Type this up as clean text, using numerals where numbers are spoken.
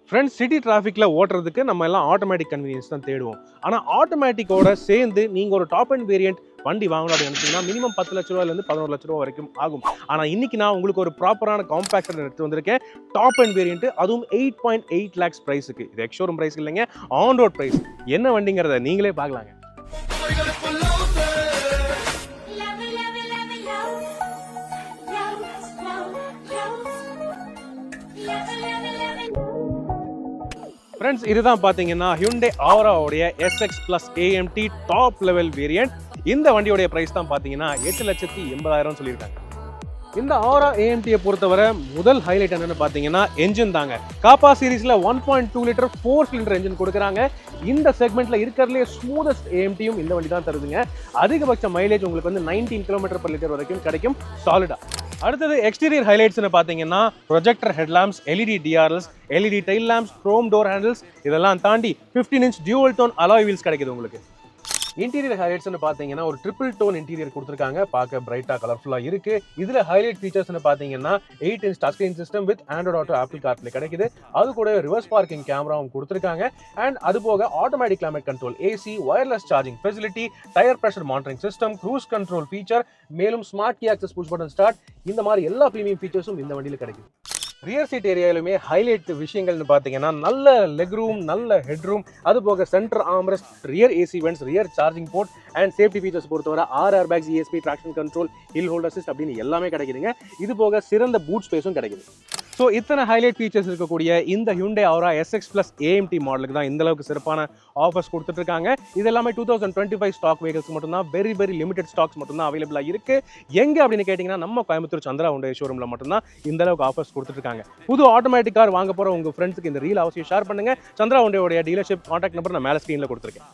Friends, city டிராஃபிக்கில் ஓட்டுறதுக்கு நம்ம எல்லாம் ஆட்டோமேட்டிக் கன்வீனியன்ஸ் தான் தேடுவோம். ஆனால் ஆட்டோமேட்டிக்கோட சேர்ந்து நீங்கள் ஒரு டாப் அண்ட் வேரியன்ட் வண்டி வாங்கணும் அப்படின்னு நினச்சிங்கன்னா மினிமம் 10 லட்ச ரூபாயிலேருந்து 11 லட்ச ரூபா வரைக்கும் ஆகும். ஆனால் இன்னைக்கு நான் உங்களுக்கு ஒரு ப்ராப்பரான காம்பேக்டர் எடுத்து வந்திருக்கேன். டாப் அண்ட் வேரியன்ட், அதுவும் 8.8 லேக்ஸ் ப்ரைஸுக்கு. இது எக்ஸ்ஷோரூம் ப்ரைஸ் இல்லைங்க, ஆன் ரோட் ப்ரைஸ். என்ன வண்டிங்கிறத நீங்களே பார்க்கலாங்க. ஃப்ரெண்ட்ஸ், இதுதான் பார்த்தீங்கன்னா Hyundai Aura உடைய SX Plus AMT top level variant. இந்த வண்டியோடைய பிரைஸ் தான் பார்த்தீங்கன்னா 8,80,000 சொல்லியிருக்காங்க. இந்த Aura AMT பொறுத்தவரை முதல் ஹைலைட் என்னன்னு பார்த்தீங்கன்னா என்ஜின் தாங்க. காப்பா சீரீஸ்ல 1.2 லிட்டர் 4 சிலிண்டர் என்ஜின் கொடுக்குறாங்க. இந்த செக்மெண்ட்ல இருக்கிறதுலே ஸ்மூதஸ்ட் AMTயும் இந்த வண்டி தான் தருதுங்க. அதிகபட்ச மைலேஜ் உங்களுக்கு வந்து 19 km/லிட்டர் வரைக்கும் கிடைக்கும் சாலிடா. அடுத்தது எக்ஸ்டீரியர் ஹைலைட்ஸ்னு பார்த்தீங்கன்னா projector headlamps, LED DRLs, LED tail lamps, chrome door handles, இதெல்லாம் தாண்டி 15 inch dual tone alloy wheels கிடைக்குது உங்களுக்கு. இன்டீரியர் ஹைலைட்ஸ்னு பார்த்தீங்கன்னா ஒரு ட்ரிபிள் டோன் இன்டீரியர் கொடுத்துருக்காங்க. பார்க்க பிரைட்டாக கலர்ஃபுல்லாக இருக்கு. இதில் ஹைலைட் ஃபீச்சர்ஸ்னு பார்த்தீங்கன்னா 8 inch touch screen system with Android auto apple CarPlay கிடைக்குது. அது கூட ரிவர்ஸ் பார்க்கிங் கேமராவும் கொடுத்துருக்காங்க. அண்ட் அது போக automatic climate control, AC, wireless charging facility, tyre pressure monitoring system, cruise control feature, மேலும் smart key access push button start, இந்த மாதிரி எல்லா ப்ரீமியம் ஃபீச்சர்ஸும் இந்த வண்டியில் கிடைக்குது. ரியர் சீட் ஏரியாலுமே ஹைலைட் விஷயங்கள்னு பார்த்தீங்கன்னா நல்ல லெக் ரூம், நல்ல ஹெட் ரூம், அது போக centre armrest, rear AC vents, rear charging port and safety features பொறுத்தவரை 6 airbags, ESP, traction control, hill hold assist அப்படின்னு எல்லாமே கிடைக்குதுங்க. இது போக சிறந்த பூட் ஸ்பேஸும் கிடைக்குது. ஸோ இத்தனை ஹைலைட் ஃபீச்சர்ஸ் இருக்கக்கூடிய இந்த Hyundai Aura SX Plus AMT மாடலுக்கு தான் இந்த அளவுக்கு சிறப்பான ஆஃபர்ஸ் கொடுத்துட்டு இருக்காங்க. இது எல்லாமே 2025 ஸ்டாக் வெஹிக்கல்ஸ் மட்டும்தான், வெரி லிமிடெட் ஸ்டாக்ஸ் மட்டும்தான் அவைலபிளாக இருக்கு. எங்கே அப்படின்னு கேட்டிங்கன்னா நம்ம கோயம்புத்தூர் சந்திரா Hyundai ஷோரூமில் மட்டும்தான் இந்த அளவுக்கு ஆஃபர்ஸ் கொடுத்துட்டு இருக்காங்க. புது ஆட்டோமேட்டிக் கார் வாங்க போகிற உங்கள் ஃப்ரெண்ட்ஸுக்கு இந்த ரீல் அவசியம் ஷேர் பண்ணுங்க. சந்திரா Hyundai உடைய டீலர்ஷிப் கான்டாக்ட் நம்பர் நான் மேலே ஸ்க்ரீனில் கொடுத்துருக்கேன்.